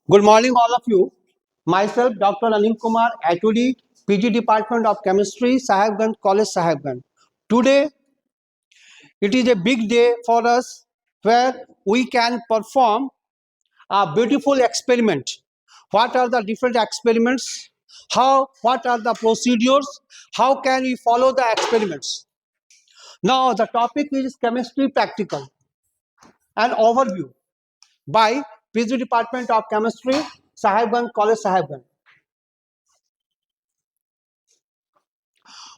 Good morning, all of you. Myself, Dr. Anil Kumar, HOD, PG Department of Chemistry, Sahibganj College, Sahibganj. Today, it is a big day for us where we can perform a beautiful experiment. What are the different experiments? What are the procedures? How can we follow the experiments? Now, the topic is chemistry practical. An overview by PG Department of Chemistry, Sahibganj College, Sahibganj.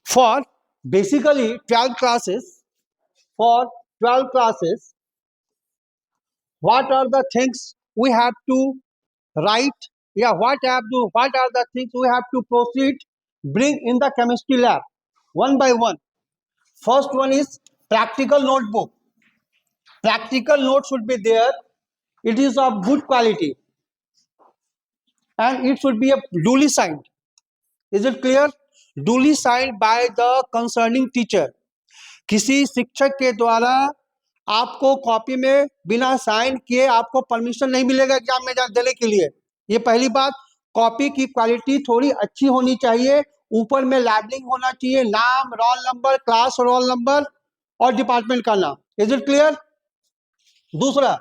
For basically 12 classes, for 12 classes, what are the things we have to write? Yeah, what are the things we have to proceed, bring in the chemistry lab one by one? First one is practical notebook. Practical note should be there. It is of good quality and it should be a duly signed. Is it clear? Duly signed by the concerning teacher. किसी शिक्षक के द्वारा आपको copy में बिना sign किए आपको permission नहीं मिलेगा एग्जाम में देने के लिए। ये पहली बात। कॉपी की क्वालिटी थोड़ी अच्छी होनी चाहिए, ऊपर में लैबलिंग होना चाहिए, नाम, roll number, class roll number और डिपार्टमेंट का नाम। Is it clear? दूसरा,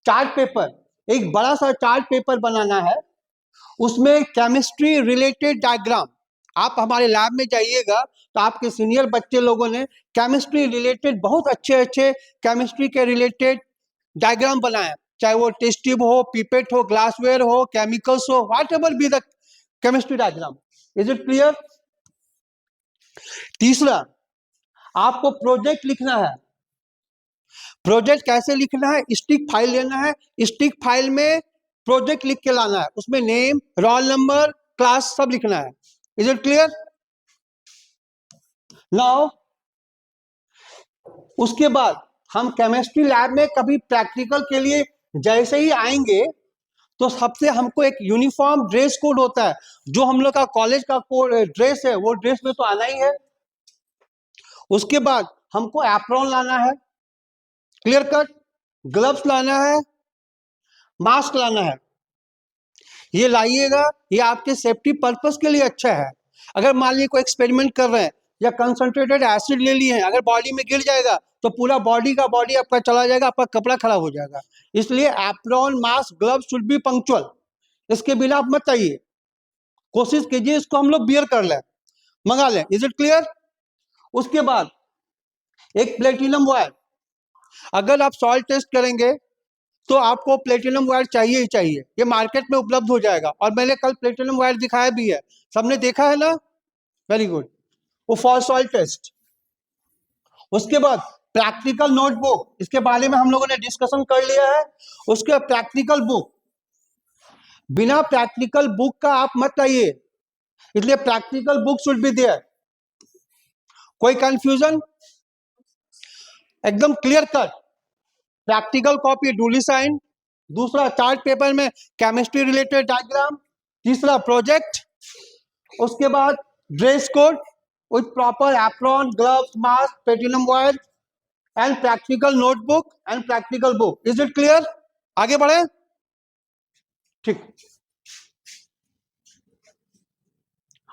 चार्ट पेपर। एक बड़ा सा चार्ट पेपर बनाना है, उसमें केमिस्ट्री रिलेटेड डायग्राम। आप हमारे लैब में जाइएगा तो आपके सीनियर बच्चे लोगों ने केमिस्ट्री रिलेटेड बहुत अच्छे अच्छे केमिस्ट्री के रिलेटेड डायग्राम बनाए, चाहे वो टेस्ट ट्यूब हो, पिपेट हो, ग्लासवेयर हो, केमिकल्स हो, what ever be the chemistry diagram. Is it clear? तीसरा, आपको प्रोजेक्ट लिखना है। प्रोजेक्ट कैसे लिखना है? स्टिक फाइल लेना है, स्टिक फाइल में प्रोजेक्ट लिख के लाना है, उसमें नेम, रोल नंबर, क्लास सब लिखना है। Is it clear? नाउ उसके बाद हम केमिस्ट्री लैब में कभी प्रैक्टिकल के लिए जैसे ही आएंगे तो सबसे हमको एक यूनिफॉर्म ड्रेस कोड होता है, जो हम लोग का कॉलेज का कोड ड्रेस है, वो ड्रेस में तो आना ही है। उसके बाद हमको एप्रॉन लाना है, क्लियर कट, ग्लव्स लाना है, मास्क लाना है। ये लाइएगा, ये आपके सेफ्टी पर्पस के लिए अच्छा है। अगर मान लीजिए कोई एक्सपेरिमेंट कर रहे हैं या कंसंट्रेटेड एसिड ले लिए हैं, अगर बॉडी में गिर जाएगा तो पूरा बॉडी आपका चला जाएगा, आपका कपड़ा खराब हो जाएगा। इसलिए apron, mask, gloves should be punctual. इसके बिना आप मत आइए, कोशिश कीजिए इसको हम लोग बियर कर लें, मंगा लें। Is it clear? उसके बाद एक प्लेटिनम वायर। अगर आप सॉइल टेस्ट करेंगे तो आपको प्लेटिनम वायर चाहिए ही चाहिए, ये मार्केट में उपलब्ध हो जाएगा और मैंने कल प्लेटिनम वायर दिखाया भी है, सबने देखा है ना? Very good. वो फॉर सॉइल टेस्ट। उसके बाद प्रैक्टिकल नोटबुक, इसके बारे में हम लोगों ने डिस्कशन कर लिया है। उसके प्रैक्टिकल बुक, बिना प्रैक्टिकल बुक का आप मत आइए, इसलिए practical book should be there. कोई कंफ्यूजन? एकदम clear cut. Practical copy duly sign. दूसरा, चार्ट पेपर में केमिस्ट्री रिलेटेड डायग्राम। तीसरा, प्रोजेक्ट। उसके बाद dress code with proper apron, gloves, mask, platinum wire and practical notebook and practical book. Is it clear? आगे बढ़े? ठीक।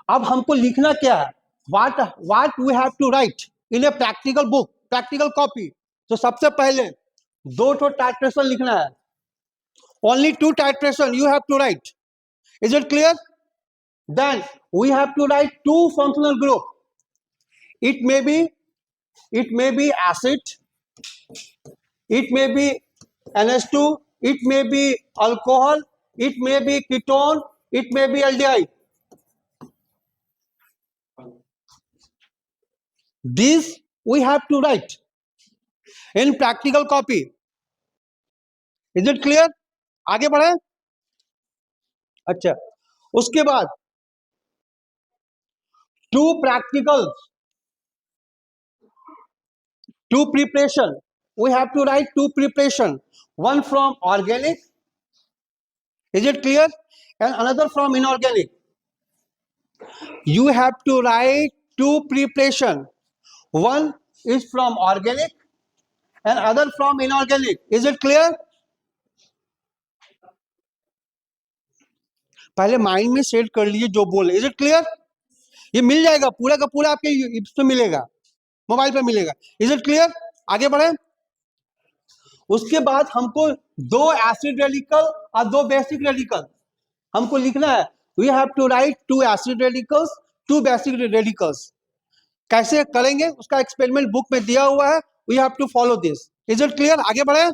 अब हमको लिखना क्या है? What we have to right in a practical book, practical copy. तो सबसे पहले 2 टाइट्रेशन लिखना है। Only 2 titration you have to write. Is it clear? Then we have to write 2 functional group. It may be acid, it may be NH2, it may be alcohol, it may be ketone, it may be aldehyde. These we have to write in practical copy. Is it clear? आगे बढ़े? अच्छा, उसके बाद 2 practicals, 2 preparation. We have to write 2 preparation. One from organic. Is it clear? And another from inorganic. You have to write 2 preparation. One is from organic and other from inorganic. Is it clear? पहले mind में set कर लीजिए जो बोले। Is it clear? ये मिल जाएगा पूरा का पूरा आपके इसमें मिलेगा, मोबाइल पे मिलेगा। Is it clear? आगे बढ़े। उसके बाद हमको 2 एसिड रेडिकल और 2 बेसिक रेडिकल हमको लिखना है। We have to write 2 acid radicals, 2 basic radicals. कैसे करेंगे उसका एक्सपेरिमेंट बुक में दिया हुआ है। We have to follow this. Is it clear? आगे बढ़े,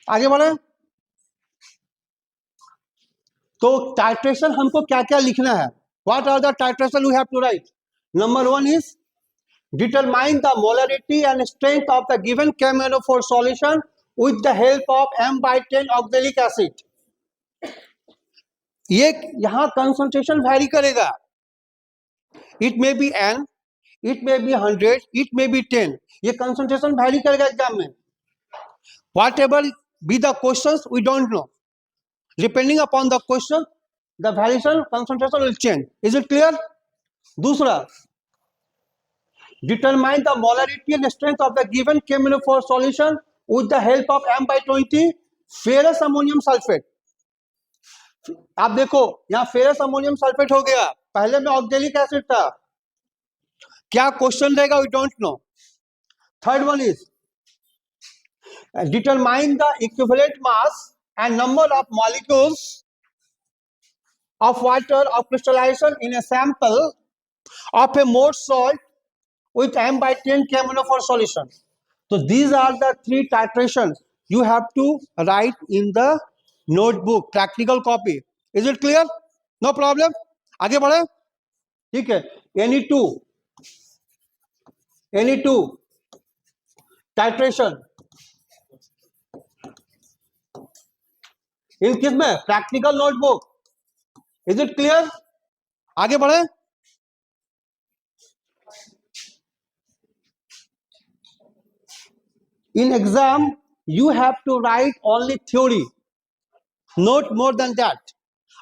आगे बढ़े। तो टाइट्रेशन हमको क्या क्या लिखना है? What are the titration we have to write? Number 1 is determine the molarity and strength of the given KMnO4 solution with the help of M/10 oxalic acid. ये यहां कंसंट्रेशन वैरी करेगा। It may be n, it may be 100, it may be 10। ये concentration vary करेगा exam में। Whatever be the question we don't know, depending upon the question the variation concentration will change. Is it clear? दूसरा, determine the molarity and strength of the given KMnO4 solution with the help of M/20 ferrous ammonium sulfate. आप देखो यहां ferrous ammonium sulphate हो गया, पहले में oxalic acid था। क्या क्वेश्चन रहेगा? We don't know. Third one is determine the equivalent mass and number of molecules of water of crystallization in a sample of a Mohr salt with M/10 KMnO4 solution. So these are the 3 titrations you have to write in the notebook, practical copy. Is it clear? No problem. आगे बढ़े, ठीक है। any two titration इन किस में? Practical notebook. Is it clear? आगे बढ़े। In exam, you have to write only theory, not more than that.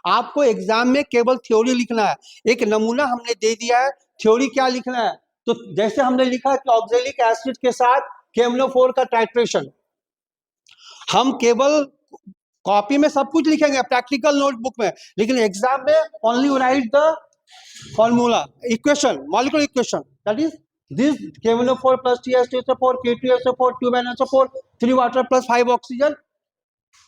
आपको exam में केवल थ्योरी लिखना है। एक नमूना हमने दे दिया है, थ्योरी क्या लिखना है। तो जैसे हमने लिखा कि ऑक्जेलिक एसिड के साथ KMnO4 का टाइट्रेशन, हम केवल कॉपी में सब कुछ लिखेंगे प्रैक्टिकल नोटबुक में, लेकिन एग्जाम में only right the formula, equation, molecular equation, that is this KMnO4 plus TH2SO4 K2SO4 2NSO4 3 water plus 5 oxygen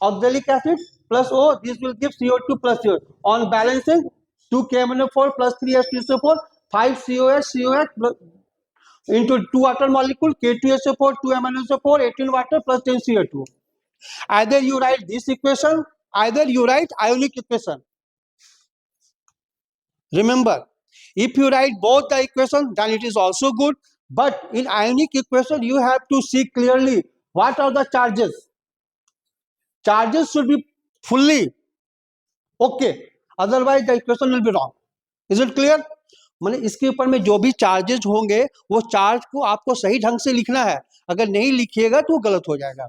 oxalic acid plus O, this will give CO2 plus CO. On balancing 2 KMnO4 plus 3 H2SO4 5 COH into 2 water molecule K2SO4 2 MnSO4 18 water plus 10 CO2. Either you write this equation, either you write ionic equation. Remember, if you write both the equation, then it is also good. But in ionic equation, you have to see clearly what are the charges. Charges should be fully okay. Otherwise, the equation will be wrong. Is it clear? माने इसके ऊपर में जो भी charges होंगे वो charge को आपको सही ढंग से लिखना है। अगर नहीं लिखिएगा तो गलत हो जाएगा।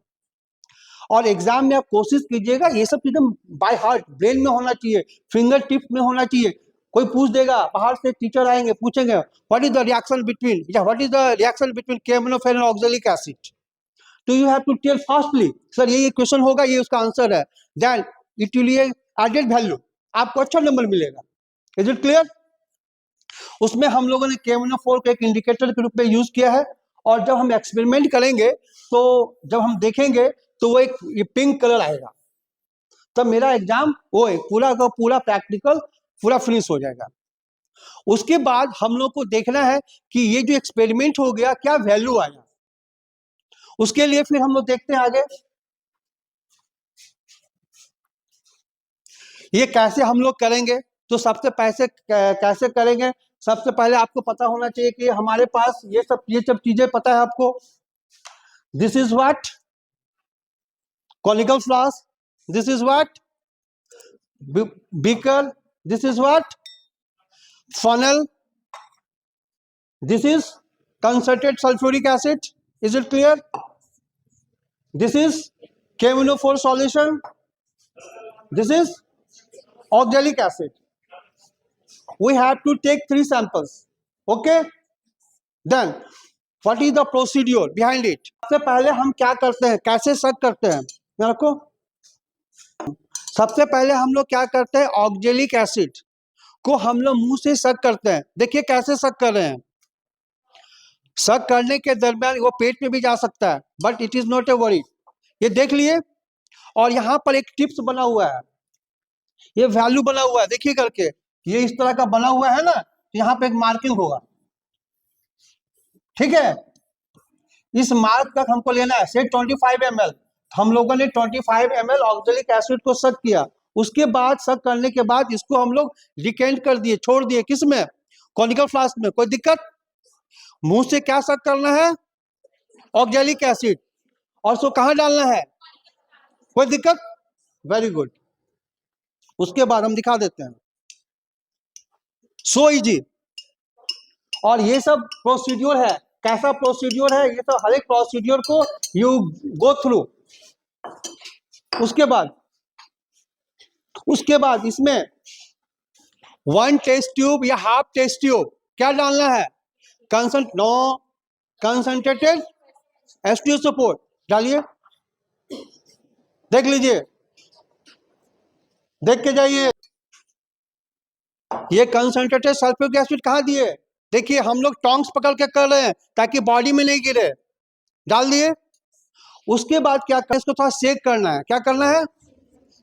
और एग्जाम में आप कोशिश कीजिएगा ये सब चीजें बाय हार्ट, ब्रेन में होना चाहिए, फिंगर टिप में होना चाहिए। कोई पूछ देगा, बाहर से टीचर आएंगे पूछेंगे what is the reaction between KMnO4 and oxalic acid, तो you have to tell fastly sir ये क्वेश्चन होगा, ये उसका आंसर है, then it will added value, आपको अच्छा नंबर मिलेगा। Is it clear? उसमें हम लोगों ने KMnO4 को एक इंडिकेटर के रूप में यूज किया है, और जब हम एक्सपेरिमेंट करेंगे तो जब हम देखेंगे तो वो एक ये पिंक कलर आएगा, तब मेरा एग्जाम वो पूरा का पूरा प्रैक्टिकल पूरा फिनिश हो जाएगा। उसके बाद हम लोग को देखना है कि ये जो एक्सपेरिमेंट हो गया क्या वैल्यू आया। उसके लिए फिर हम लोग देखते हैं आगे ये कैसे हम लोग करेंगे। तो सबसे कैसे करेंगे, सबसे पहले आपको पता होना चाहिए कि हमारे पास ये सब चीजें पता है आपको। This is what conical flask, this is what beaker, this is what funnel, this is concentrated sulfuric acid. Is it clear? This is KMnO4 solution, this is oxalic acid. We have to take 3 samples. Okay, then what is the procedure behind it? सबसे पहले हम क्या करते हैं, कैसे शक करते हैं, रखो सबसे पहले हम लोग क्या करते हैं, ऑक्जेलिक एसिड को हम लोग मुंह से सक करते हैं। देखिए कैसे सक कर रहे हैं। सक करने के दरमियान वो पेट में भी जा सकता है, but it is not a worry. ये देख लिए। और यहाँ पर एक टिप्स बना हुआ है, ये वैल्यू बना हुआ है, देखिए करके। ये इस तरह का बना हुआ है ना, तो यहाँ पे एक मार्किंग होगा, ठीक है। इस मार्क तक हमको लेना है, से 25 ml। हम लोगों ने 25 ml ऑक्जेलिक एसिड को सक किया। उसके बाद सक करने के बाद इसको हम लोग डिकेंट कर दिए, छोड़ दिए, किस में, कॉनिकल फ्लास्क में। कोई दिक्कत? मुंह से क्या सक करना है, ऑक्जेलिक एसिड, और उसको कहाँ डालना है, कोई दिक्कत? Very good. उसके बाद हम दिखा देते हैं, सो इजी। और ये सब प्रोसीड्योर है। कैसा प्रोसीड्योर है ये सब, हर एक प्रोसीड्योर को यू गो थ्रू। उसके बाद इसमें 1 टेस्ट ट्यूब या हाफ टेस्ट ट्यूब क्या डालना है, कंसंट्रेटेड एस्टियो सपोर्ट डालिए। देख लीजिए, देख के जाइए। ये कंसंट्रेटेड सल्फ्यूरिक एसिड कहाँ दिए, देखिए हम लोग टोंग्स पकड़ के कर रहे हैं ताकि बॉडी में नहीं गिरे। डाल दिए। उसके बाद क्या करना है, इसको थोड़ा सेक करना है। क्या करना है,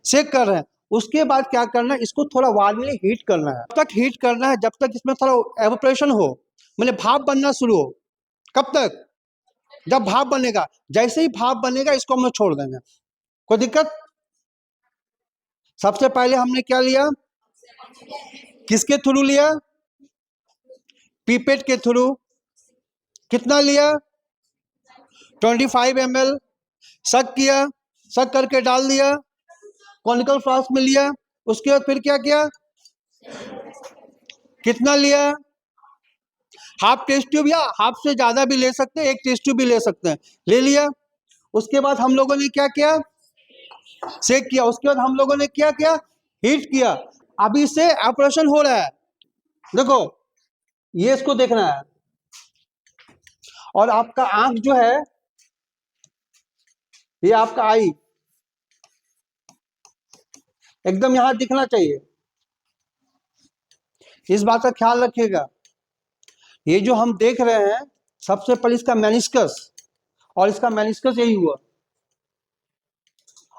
सेक कर रहे हैं। उसके बाद क्या करना है, इसको थोड़ा वार्मली हीट करना है। तब तक हीट करना है जब तक इसमें थोड़ा एवोपरेशन हो, मैंने भाप बनना शुरू हो। कब तक, जब भाप बनेगा। जैसे ही भाप बनेगा इसको हम लोग छोड़ देंगे। कोई दिक्कत? सबसे पहले हमने क्या लिया, किसके थ्रू लिया, पीपेट के थ्रू। कितना लिया, 25 ml। सक किया, सक करके डाल दिया, कॉनिकल फ्लास्क में लिया। उसके बाद फिर क्या किया, कितना लिया, हाफ टेस्ट ट्यूब, या हाफ से ज्यादा भी ले सकते हैं, एक टेस्ट ट्यूब भी ले सकते हैं, ले लिया। उसके बाद हम लोगों ने क्या किया, सेक किया। उसके बाद हम लोगों ने क्या किया, हीट किया। अभी से ऑपरेशन हो रहा है, देखो ये इसको देखना है। और आपका आंख जो है, ये आपका आई एकदम यहां दिखना चाहिए। इस बात का ख्याल रखिएगा। ये जो हम देख रहे हैं, सबसे पहले इसका मेनिस्कस, और इसका मेनिस्कस यही हुआ।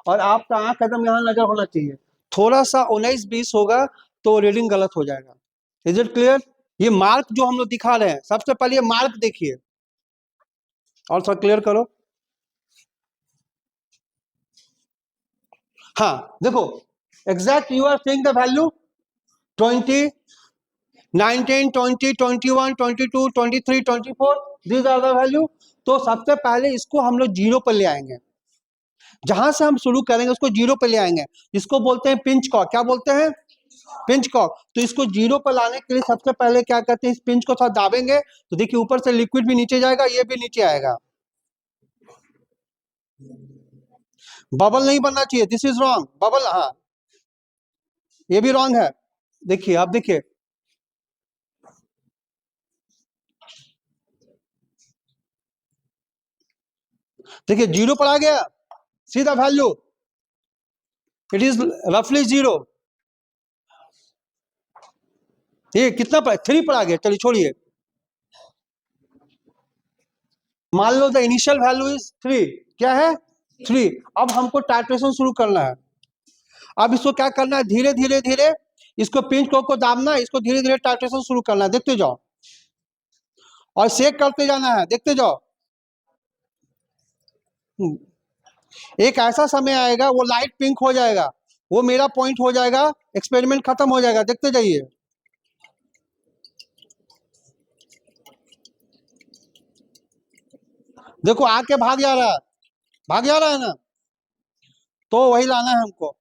और आपका आंख एकदम यहां नजर होना चाहिए। थोड़ा सा 19-20 होगा तो रीडिंग गलत हो जाएगा। Is it clear? ये मार्क जो हम लोग दिखा रहे हैं, सबसे पहले ये मार्क देखिए, और थोड़ा क्लियर करो। हाँ देखो, exact you are seeing the value 20, 19, 20, 21, 22, 23, 24, these are the value. तो सबसे पहले इसको हम लोग जीरो पर ले आएंगे। जहां से हम शुरू करेंगे उसको जीरो पे ले आएंगे। इसको बोलते हैं पिंच कॉक। क्या बोलते हैं, पिंच कॉक। तो इसको जीरो पर लाने के लिए सबसे पहले क्या करते हैं, इस पिंच को थोड़ा दाबेंगे तो देखिए ऊपर से लिक्विड भी नीचे जाएगा, ये भी नीचे आएगा। बबल नहीं बनना चाहिए, दिस इज रॉन्ग। बबल, हाँ ये भी रॉन्ग है। देखिए आप देखिए, देखिए जीरो पर आ गया, सीधा वैल्यू, इट इज रफली जीरो। ये कितना पर, 3 पर आ गया। चलिए छोड़िए, मान लो द इनिशियल वैल्यू इज 3। क्या है, 3। अब हमको टाइट्रेशन शुरू करना है। अब इसको क्या करना है, धीरे धीरे धीरे इसको पिंच को दाबना है, इसको धीरे धीरे टाइट्रेशन शुरू करना है। देखते जाओ और सेक करते जाना है, देखते जाओ। एक ऐसा समय आएगा वो लाइट पिंक हो जाएगा, वो मेरा पॉइंट हो जाएगा, एक्सपेरिमेंट खत्म हो जाएगा। देखते जाइए। देखो आके भाग जा रहा है, भाग जा रहा है ना, तो वही लाना है हमको।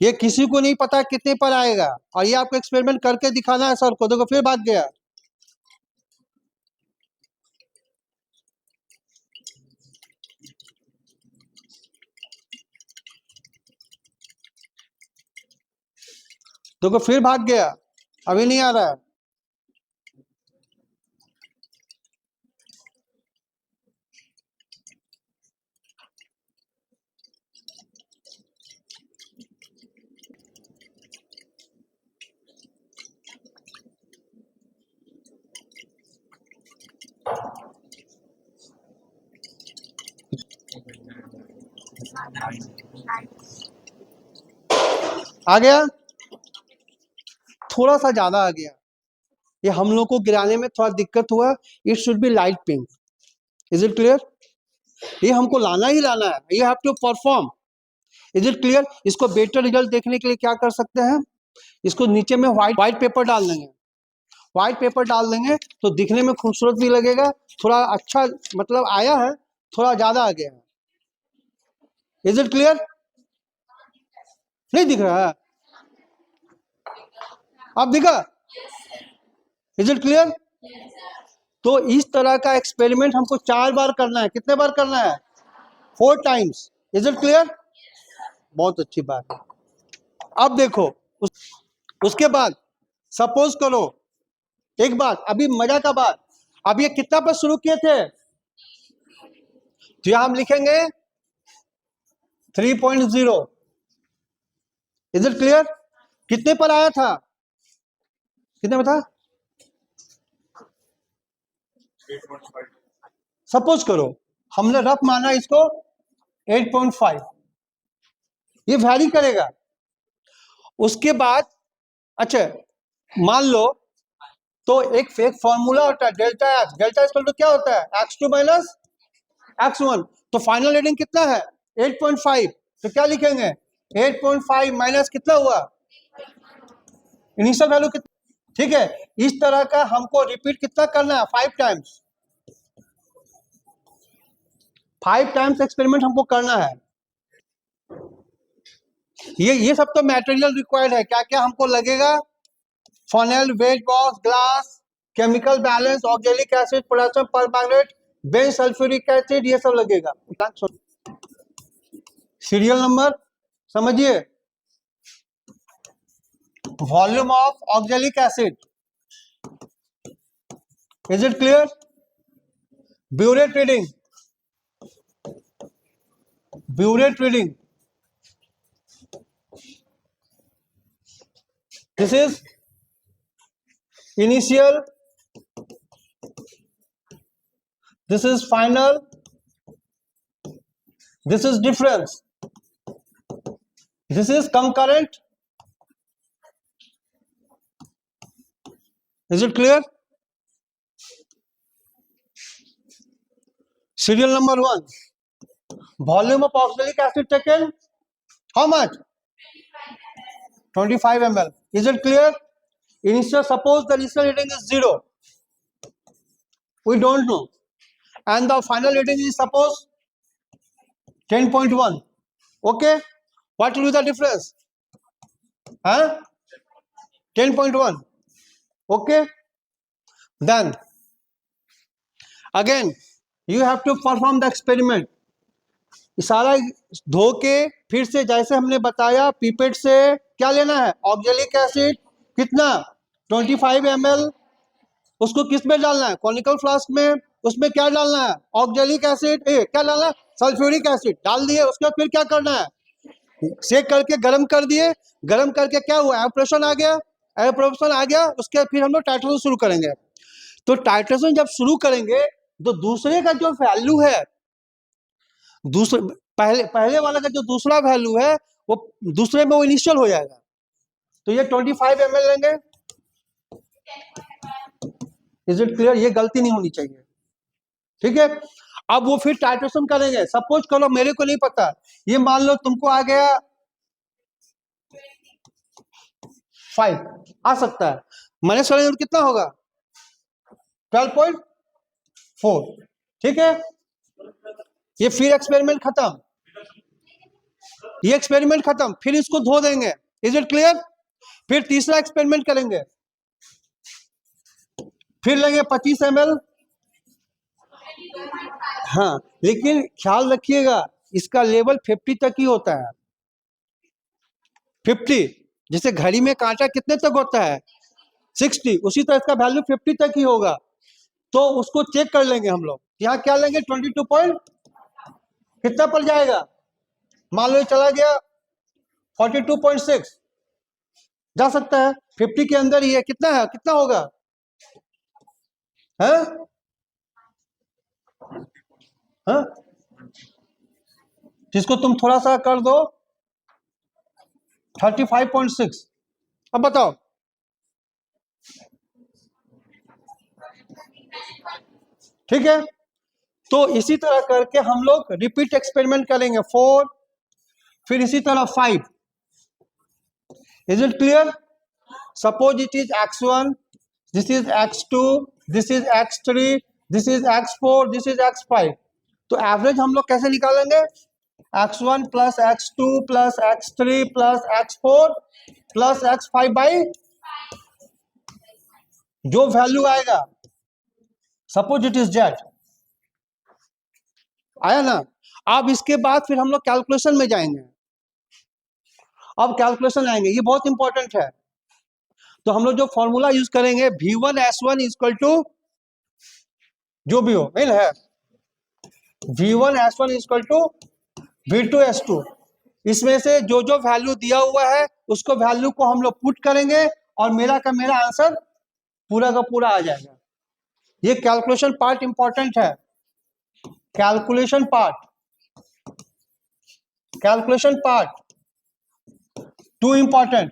ये किसी को नहीं पता कितने पर आएगा, और ये आपको एक्सपेरिमेंट करके दिखाना है सर को। देखो फिर भाग गया। देखो फिर भाग गया, अभी नहीं आ रहा है। आ गया, थोड़ा सा ज्यादा आ गया, ये हम लोग को गिराने में थोड़ा दिक्कत हुआ। It should be light pink, is it clear? ये हमको लाना ही लाना है, you have to perform, is it clear? इसको बेटर रिजल्ट देखने के लिए क्या कर सकते हैं, इसको नीचे में व्हाइट पेपर डाल देंगे, व्हाइट पेपर डाल देंगे तो दिखने में खूबसूरत भी लगेगा, थोड़ा अच्छा मतलब आया है, थोड़ा ज्यादा आ गया है, इज इट क्लियर? नहीं दिख रहा है, अब दिखा, इज इट क्लियर? तो इस तरह का एक्सपेरिमेंट हमको 4 बार करना है, कितने बार करना है? 4 टाइम्स, इज इट क्लियर? बहुत अच्छी बात है। अब देखो उसके बाद सपोज करो एक बात, अभी मजा का बात, अब ये कितना पर शुरू किए थे, तो यहां हम लिखेंगे 3.0, इज इट क्लियर? कितने पर आया था, कितने में था? सपोज करो हमने रफ माना इसको 8.5, ये वैरी करेगा। उसके बाद अच्छा मान लो तो एक फेक फॉर्मूला होता है डेल्टा एक्स, डेल्टा एक्स तो क्या होता है x2 माइनस x1, तो फाइनल रीडिंग कितना है 8.5, तो क्या लिखेंगे 8.5 माइनस कितना हुआ इनिशियल वैल्यू कितना, ठीक है? इस तरह का हमको रिपीट कितना करना है 5 टाइम्स, 5 टाइम्स एक्सपेरिमेंट हमको करना है। ये सब तो मटेरियल रिक्वायर्ड है, क्या क्या हमको लगेगा, funnel, wait box, glass, chemical balance, oxalic acid, potassium permanganate, Benz sulphuric acid, ये सब लगेगा। सीरियल नंबर समझिए, volume of oxalic acid, is it clear? Burette reading, burette reading, this is initial, this is final, this is difference, this is concurrent, is it clear? Serial number 1, volume of oxalic acid taken how much 25 ml, is it clear? Initial, suppose the initial reading is 0, we don't know, and the final reading is suppose 10.1, okay, what will be the difference, huh? 10.1, okay, then again you have to perform the experiment, सारा धो के फिर से जैसे हमने बताया pipette से क्या लेना है ऑक्जेलिक एसिड कितना 25 ml, उसको किस में डालना है कॉनिकल फ्लास्क में, उसमें क्या डालना है ऑक्जेलिक एसिड, क्या डालना है सल्फ्यूरिक एसिड डाल दिए, उसके बाद फिर क्या करना है सेक करके गर्म कर दिए, गर्म करके क्या हुआ एवपोरेशन आ गया, एवपोरेशन आ गया, उसके बाद फिर हम लोग टाइट्रेशन शुरू करेंगे। तो टाइट्रेशन जब शुरू करेंगे तो दूसरे का जो वैल्यू है, दूसरे पहले वाला का जो दूसरा वैल्यू है वो दूसरे में वो इनिशियल हो जाएगा, तो ये 25 ml लेंगे, इज इट क्लियर? ये गलती नहीं होनी चाहिए, ठीक है? अब वो फिर टाइट्रेशन करेंगे, सपोज करो मेरे को नहीं पता, ये मान लो तुमको आ गया 5 आ सकता है, माइनस करेंगे तो कितना होगा 12.4, ठीक है? ये फिर एक्सपेरिमेंट खत्म, ये एक्सपेरिमेंट खत्म, फिर इसको धो देंगे, इज इट क्लियर? फिर तीसरा एक्सपेरिमेंट करेंगे, फिर लेंगे 25 ml, हाँ लेकिन ख्याल रखिएगा इसका लेवल 50 तक ही होता है, 50, जैसे घड़ी में कांटा कितने तक होता है 60, उसी तरह इसका वैल्यू 50 तक ही होगा, तो उसको चेक कर लेंगे हम लोग, यहाँ क्या लेंगे 22 पॉइंट कितना पड़ जाएगा, मान लो चला गया 42.6, जा सकता है 50 के अंदर ही है, कितना है कितना होगा है? जिसको तुम थोड़ा सा कर दो 35.6। अब बताओ, ठीक है। तो इसी तरह करके हम लोग रिपीट एक्सपेरिमेंट करेंगे 4, फिर इसी तरह 5। Is it clear? Suppose it is x1, this is x2, this is x3, this is x4, this is x5। तो एवरेज हम लोग कैसे निकालेंगे? x1 plus x2 plus x3 plus x4 plus x5 by जो वैल्यू आएगा, suppose it is z। आया ना? अब इसके बाद फिर हम लोग कैलकुलेशन में जाएंगे। अब कैलकुलेशन आएंगे, ये बहुत इंपॉर्टेंट है। तो हम लोग जो फॉर्मूला यूज करेंगे V1S1 इक्वल टू जो भी हो, मेल है V1S1 इक्वल टू V2S2। इसमें से जो जो वैल्यू दिया हुआ है उसको वैल्यू को हम लोग पुट करेंगे और मेरा का मेरा आंसर पूरा का पूरा आ जाएगा। ये कैलकुलेशन पार्ट इंपॉर्टेंट है। Calculation part two important.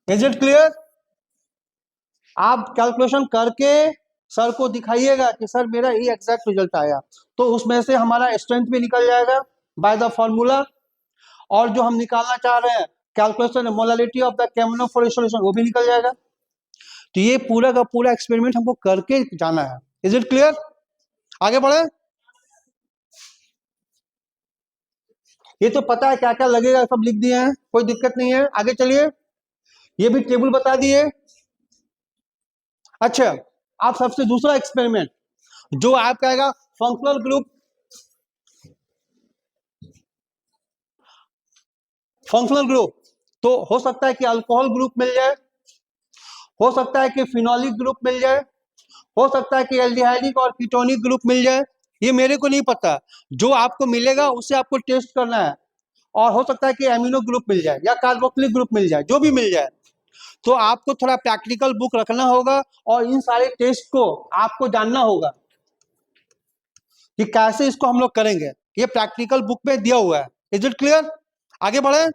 Is it clear? आप कैलकुलेशन करके सर को दिखाइएगा कि सर मेरा ये एग्जैक्ट रिजल्ट आया, तो उसमें से हमारा स्ट्रेंथ भी निकल जाएगा बाय द फॉर्मूला, और जो हम निकालना चाह रहे हैं calculation molality of the केमोनोफोर solution वो भी निकल जाएगा। तो ये पूरा का पूरा एक्सपेरिमेंट हमको करके जाना है। Is it clear? आगे बढ़े। ये तो पता है क्या क्या लगेगा, सब लिख दिए हैं, कोई दिक्कत नहीं है। आगे चलिए, ये भी टेबल बता दिए। अच्छा, आप सबसे दूसरा एक्सपेरिमेंट जो आपका आएगा फंक्शनल ग्रुप। तो हो सकता है कि अल्कोहल ग्रुप मिल जाए, हो सकता है कि फिनोलिक ग्रुप मिल जाए, हो सकता है कि एल्डिहाइडिक और कीटोनिक ग्रुप मिल जाए। ये मेरे को नहीं पता, जो आपको मिलेगा उससे आपको टेस्ट करना है। और हो सकता है कि एमिनो ग्रुप मिल जाए या कार्बोक्सिलिक ग्रुप मिल जाए, जो भी मिल जाए। तो आपको थोड़ा प्रैक्टिकल बुक रखना होगा और इन सारे टेस्ट को आपको जानना होगा कि कैसे इसको हम लोग करेंगे। ये प्रैक्टिकल बुक में दिया हुआ है। Is it clear? आगे बढ़े।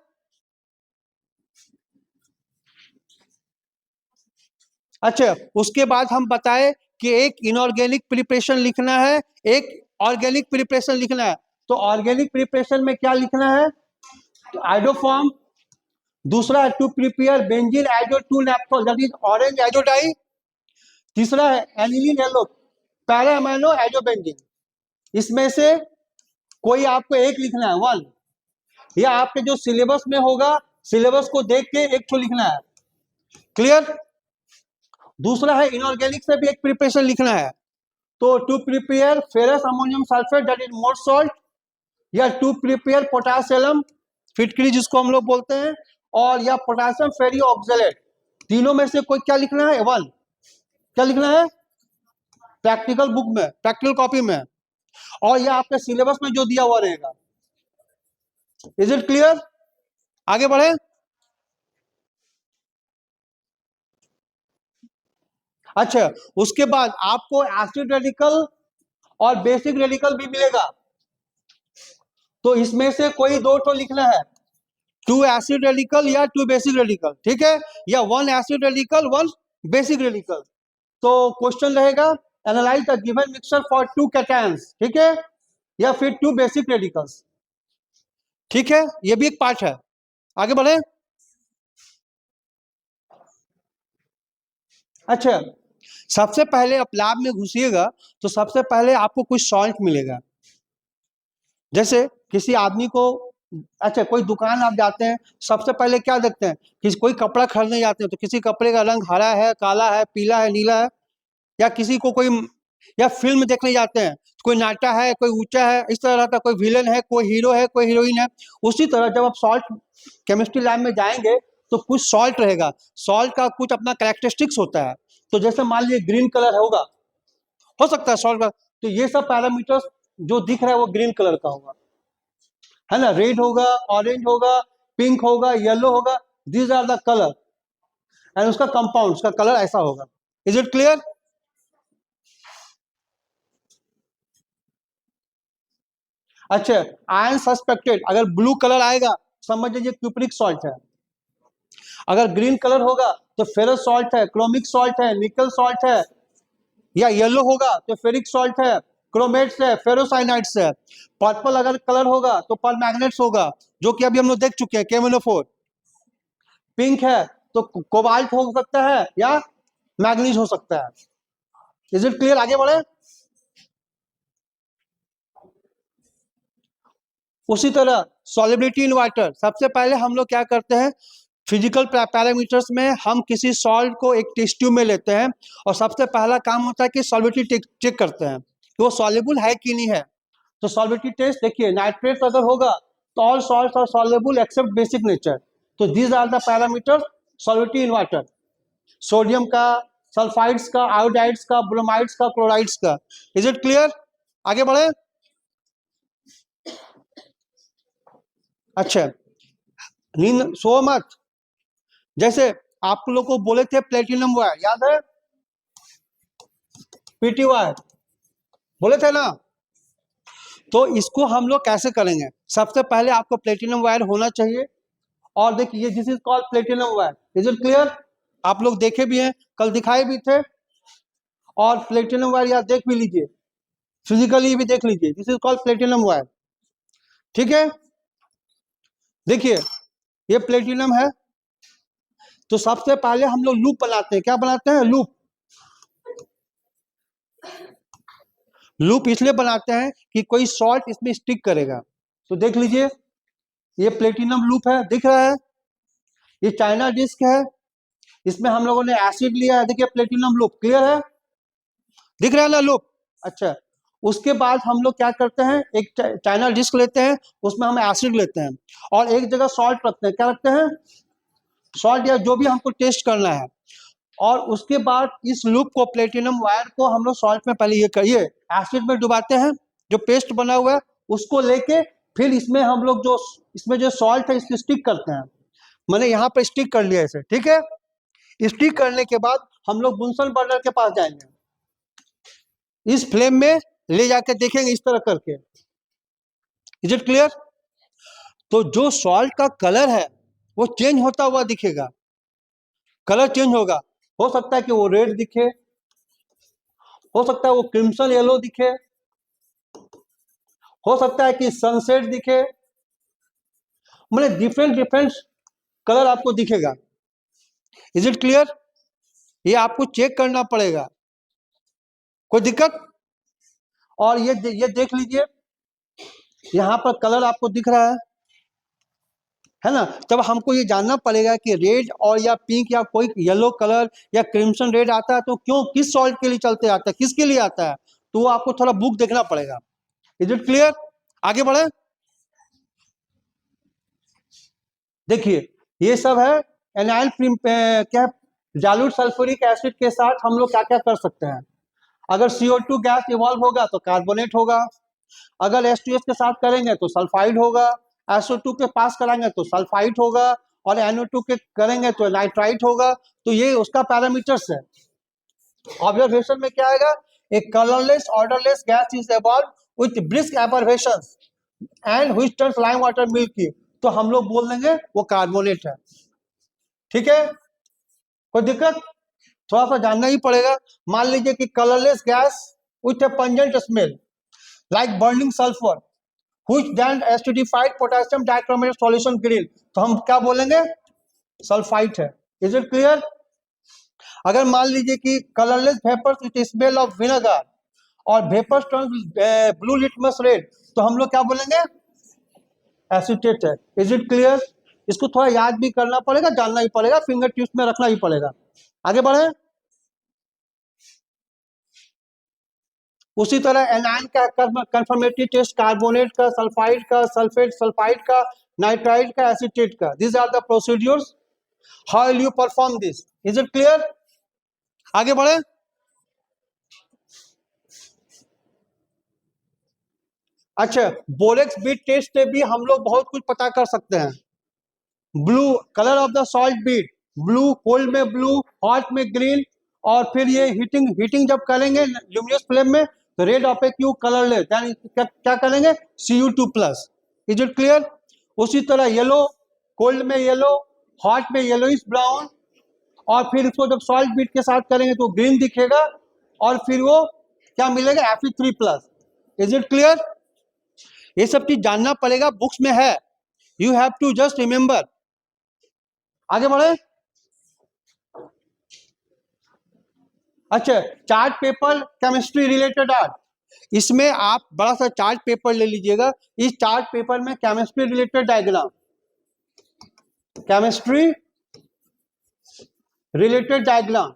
अच्छा, उसके बाद हम बताए कि एक इनऑर्गेनिक प्रिपरेशन लिखना है, एक ऑर्गेनिक प्रिपरेशन लिखना है। तो ऑर्गेनिक प्रिपरेशन में क्या लिखना है? तो आइडोफॉर्म, दूसरा है to prepare benzene azo 2 naphthol that is orange azo dye, तीसरा है aniline yellow para amino azobenzene. इसमें से कोई आपको एक लिखना है, 1, या आपके जो सिलेबस में होगा सिलेबस को देख के एक तो लिखना है। क्लियर? दूसरा है इनऑर्गेनिक से भी एक प्रिपरेशन लिखना है। तो to prepare ferrous ammonium sulphate that is Mohr salt, या टू प्रिपेयर पोटासियम फिटकरी जिसको हम लोग बोलते हैं, और या पोटासियम फेरी ऑक्सलेट। तीनों में से कोई क्या लिखना है? 1। क्या लिखना है? प्रैक्टिकल बुक में, प्रैक्टिकल कॉपी में, और यह आपके सिलेबस में जो दिया हुआ रहेगा। Is it clear? आगे बढ़े। अच्छा, उसके बाद आपको एसिड रेडिकल और बेसिक रेडिकल भी मिलेगा। तो इसमें से कोई दो तो लिखना है, 2 एसिड रेडिकल या 2 बेसिक रेडिकल, ठीक है, या 1 एसिड रेडिकल 1 बेसिक रेडिकल। तो क्वेश्चन रहेगा analyse the given mixture for 2 cations, ठीक है, या फिर 2 बेसिक रेडिकल्स। ठीक है, ये भी एक पार्ट है। आगे बढ़े। अच्छा, सबसे पहले आप लैब में घुसिएगा तो सबसे पहले आपको कुछ सॉल्ट मिलेगा। जैसे किसी आदमी को, अच्छा कोई दुकान आप जाते हैं, सबसे पहले क्या देखते हैं? किसी कोई कपड़ा खरीदने जाते हैं तो किसी कपड़े का रंग हरा है, काला है, पीला है, नीला है, या किसी को कोई, या फिल्म देखने जाते हैं, कोई नाटा है, कोई ऊंचा है, इस तरह का, कोई विलन है, कोई हीरो है, कोई हीरोइन है। उसी तरह जब आप सॉल्ट केमिस्ट्री लैब में जाएंगे तो कुछ सॉल्ट रहेगा, सॉल्ट का कुछ अपना कैरेक्टरिस्टिक्स होता है। तो जैसे मान लीजिए ग्रीन कलर होगा, हो सकता है सॉल्ट का, तो ये सब पैरामीटर्स जो दिख रहा है वो ग्रीन कलर का होगा, है ना। रेड होगा, ऑरेंज होगा, पिंक होगा, येलो होगा, these are the colour, and उसका कंपाउंड, उसका कलर ऐसा होगा। Is it clear? अच्छा, आयन सस्पेक्टेड, अगर ब्लू कलर आएगा समझ लीजिए क्यूप्रिक सॉल्ट है, अगर ग्रीन कलर होगा तो फेरस सॉल्ट है, क्रोमिक सॉल्ट है, निकल सॉल्ट है, या येलो होगा तो फेरिक सॉल्ट है, क्रोमेट्स है, फेरोसाइनाइड्स है। पर्पल अगर कलर होगा तो परमैग्नेट्स होगा, जो कि अभी हम लोग देख चुके हैं, KMnO4। पिंक है तो कोबाल्ट हो सकता है या मैग्नीज हो सकता है। Is it clear? आगे बढ़े। उसी तरह सॉलिबिलिटी इन वाटर, सबसे पहले हम लोग क्या करते हैं, फिजिकल पैरामीटर्स में हम किसी सॉल्ट को एक टेस्ट ट्यूब में लेते हैं और सबसे पहला काम होता है कि सॉलिबिलिटी चेक करते हैं कि वो सॉल्युबल है कि नहीं है। तो सॉलिबिलिटी टेस्ट देखिए, नाइट्रेट अगर होगा तो all salts are soluble except basic nature, तो these are the parameters solubility in water. Sodium का, सल्फाइड्स का, आयोडाइड्स का, ब्रोमाइड्स का, क्लोराइड्स का। Is it clear? आगे बढ़े। अच्छा, नींद सो मत, जैसे आप लोग को बोले थे प्लेटिनम वायर, याद है? पीटी वायर बोले थे ना, तो इसको हम लोग कैसे करेंगे? सबसे पहले आपको प्लेटिनम वायर होना चाहिए, और देखिए this is called platinum wire. Is it clear? आप लोग देखे भी हैं, कल दिखाए भी थे, और प्लेटिनम वायर यार देख भी लीजिए, फिजिकली भी देख लीजिए, this is called platinum wire. ठीक है, देखिए ये प्लेटिनम है, तो सबसे पहले हम लोग लूप बनाते हैं। क्या बनाते हैं? लूप। लूप इसलिए बनाते हैं कि कोई सॉल्ट इसमें स्टिक करेगा। तो देख लीजिए, ये प्लेटिनम लूप है, दिख रहा है, ये चाइना डिस्क है, इसमें हम लोगों ने एसिड लिया है, देखिए प्लेटिनम लूप, क्लियर है? दिख रहा है ना लूप? अच्छा, उसके बाद हम लोग क्या करते हैं, एक चाइना डिस्क लेते हैं, उसमें हम एसिड लेते हैं और एक जगह सॉल्ट रखते हैं। क्या रखते हैं? सॉल्ट, या जो भी हमको टेस्ट करना है। और उसके बाद इस लूप को, प्लेटिनम वायर को हम लोग सॉल्ट में पहले ये करिए एसिड में डुबाते हैं, जो पेस्ट बना हुआ है उसको लेके फिर इसमें हम लोग जो इसमें जो सॉल्ट है इसको स्टिक करते हैं। मैंने यहाँ पर स्टिक कर लिया इसे, ठीक है? स्टिक करने के बाद हम लोग बुनसन बर्नर के पास जाएंगे, इस फ्लेम में ले जाकर देखेंगे इस तरह करके। Is it clear? तो जो सॉल्ट का कलर है वो चेंज होता हुआ दिखेगा, कलर चेंज होगा। हो सकता है कि वो रेड दिखे, हो सकता है वो क्रिम्सन येलो दिखे, हो सकता है कि सनसेट दिखे, मतलब डिफरेंट डिफरेंट कलर आपको दिखेगा। Is it clear? ये आपको चेक करना पड़ेगा, कोई दिक्कत? और ये देख लीजिए, यहाँ पर कलर आपको दिख रहा है ना? तब हमको ये जानना पड़ेगा कि रेड और या पिंक या कोई येलो कलर या क्रिम्सन रेड आता है तो क्यों, किस सॉल्ट के लिए चलते आता है, किसके लिए आता है, तो वो आपको थोड़ा बुक देखना पड़ेगा। Is it clear? आगे बढ़े। देखिए ये सब है एनाइल क्या, डाइल्यूट सल्फ्यूरिक एसिड के साथ हम लोग क्या क्या कर सकते हैं। अगर CO2 गैस इवॉल्व होगा तो कार्बोनेट होगा, अगर H2S के साथ करेंगे तो सल्फाइड होगा, SO2 के पास कराएंगे तो सल्फाइड होगा, और NO2 के करेंगे तो नाइट्राइट होगा। तो ये उसका पैरामीटर्स है। ऑब्जर्वेशन में क्या आएगा, एक colourless odourless gas is evolve with brisk effervescences and which turns lime water milky, तो हम लोग बोल देंगे वो कार्बोनेट है। ठीक है, कोई दिक्कत? थोड़ा सा जानना ही पड़ेगा। मान लीजिए कि colourless gas with a pungent smell like burning sulphur which then acidified potassium dichromate solution green, तो हम क्या बोलेंगे? सल्फाइट है। Is it clear? अगर मान लीजिए कि colourless vapours with smell of vinegar और vapours turn blue litmus red, तो हम लोग क्या बोलेंगे? एसिटेट है। Is it clear? इसको थोड़ा याद भी करना पड़ेगा, जानना ही पड़ेगा, फिंगर टिप्स में रखना ही पड़ेगा। आगे बढ़े। उसी तरह एनायन का कंफर्मेटरी टेस्ट, कार्बोनेट का, सल्फाइड का, सल्फेट सल्फाइड का, नाइट्राइड का, एसिटेट का, this are the procedures, how will you perform this. Is it clear? आगे बढ़े। अच्छा, बोरेक्स बीट टेस्ट से भी हम लोग बहुत कुछ पता कर सकते हैं। Blue colour of the salt bead, blue, cold में ब्लू, हॉट में ग्रीन, और फिर ये हीटिंग जब करेंगे ल्यूमिनस फ्लेम में तो रेड ऑपेक यू कलरलेस, यानी क्या करेंगे, Cu2+। Is it clear? उसी तरह येलो, कोल्ड में येलो, हॉट में येलोइश ब्राउन, और फिर इसको जब सॉल्ट बीट के साथ करेंगे तो ग्रीन दिखेगा, और फिर वो क्या मिलेगा, Fe3+। Is it clear? ये सब चीज जानना पड़ेगा, बुक्स में है, you have to just remember. आगे बढ़े। अच्छा, chart paper chemistry related art, इसमें आप बड़ा सा चार्ट पेपर ले लीजिएगा। इस चार्ट पेपर में chemistry related diagram, chemistry related diagram,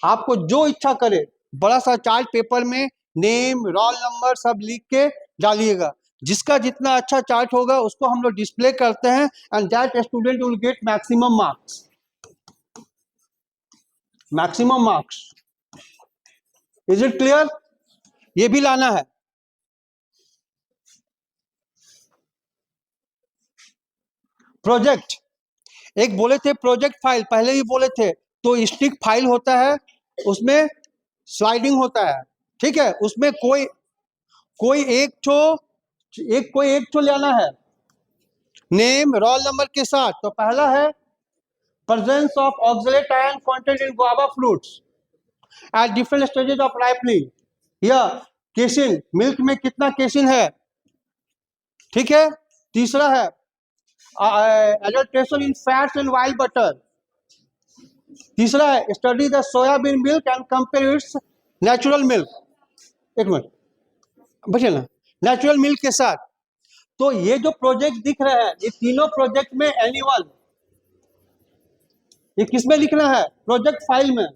आपको जो इच्छा करे बड़ा सा चार्ट पेपर में नेम, रोल नंबर सब लिख के डालिएगा। जिसका जितना अच्छा चार्ट होगा उसको हम लोग डिस्प्ले करते हैं, and that student will get maximum marks, maximum marks. Is it clear? ये भी लाना है। प्रोजेक्ट, एक बोले थे प्रोजेक्ट फाइल, पहले ही बोले थे, तो स्टिक फाइल होता है, उसमें स्लाइडिंग होता है, ठीक है। उसमें कोई एक ठो लेना है, नेम रोल नंबर के साथ। तो पहला है presence of oxalate ion content in guava fruits at different stages of ripening, या केसिन, मिल्क में कितना केसिन है, ठीक है। तीसरा है adulteration in fats and wild butter. तीसरा है study the soybean milk and compare it's natural milk. एक मिनट बचे ना, नेचुरल मिल्क के साथ। तो ये जो प्रोजेक्ट दिख रहा है, ये तीनों प्रोजेक्ट में एनिमल, ये किसमें लिखना है, प्रोजेक्ट फाइल में,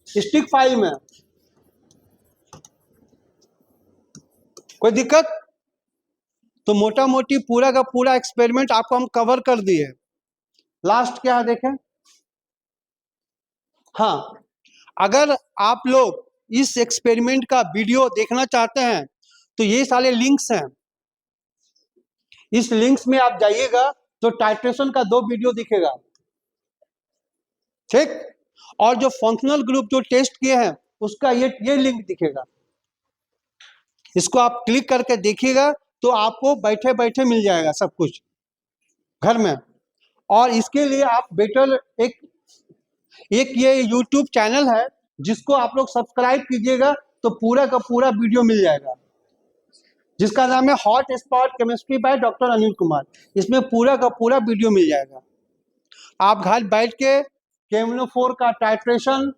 स्टिक फाइल में। कोई दिक्कत? तो मोटा मोटी पूरा का पूरा एक्सपेरिमेंट आपको हम कवर कर दिए। लास्ट क्या है देखें। हाँ, अगर आप लोग इस एक्सपेरिमेंट का वीडियो देखना चाहते हैं तो ये सारे लिंक्स हैं, इस लिंक्स में आप जाइएगा तो टाइट्रेशन का 2 वीडियो दिखेगा, ठीक। और जो फंक्शनल ग्रुप जो टेस्ट किए हैं उसका ये लिंक दिखेगा, इसको आप क्लिक करके देखिएगा तो आपको बैठे बैठे मिल जाएगा सब कुछ घर में। और इसके लिए आप बेटर एक ये YouTube चैनल है जिसको आप लोग सब्सक्राइब कीजिएगा, तो पूरा का पूरा वीडियो मिल जाएगा, जिसका नाम है hot spot chemistry by doctor Anil Kumar. इसमें पूरा का पूरा वीडियो मिल जाएगा, आप घर बैठ के केमिनो4 का टाइट्रेशन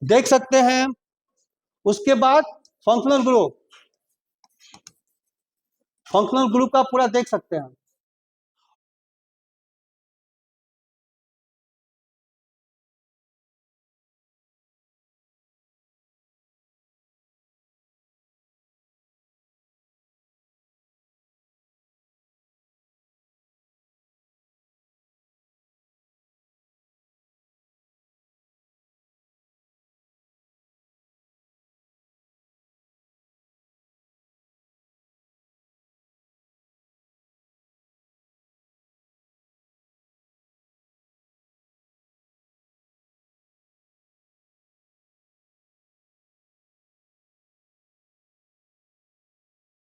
देख सकते हैं। उसके बाद फंक्शनल ग्रुप का पूरा देख सकते हैं।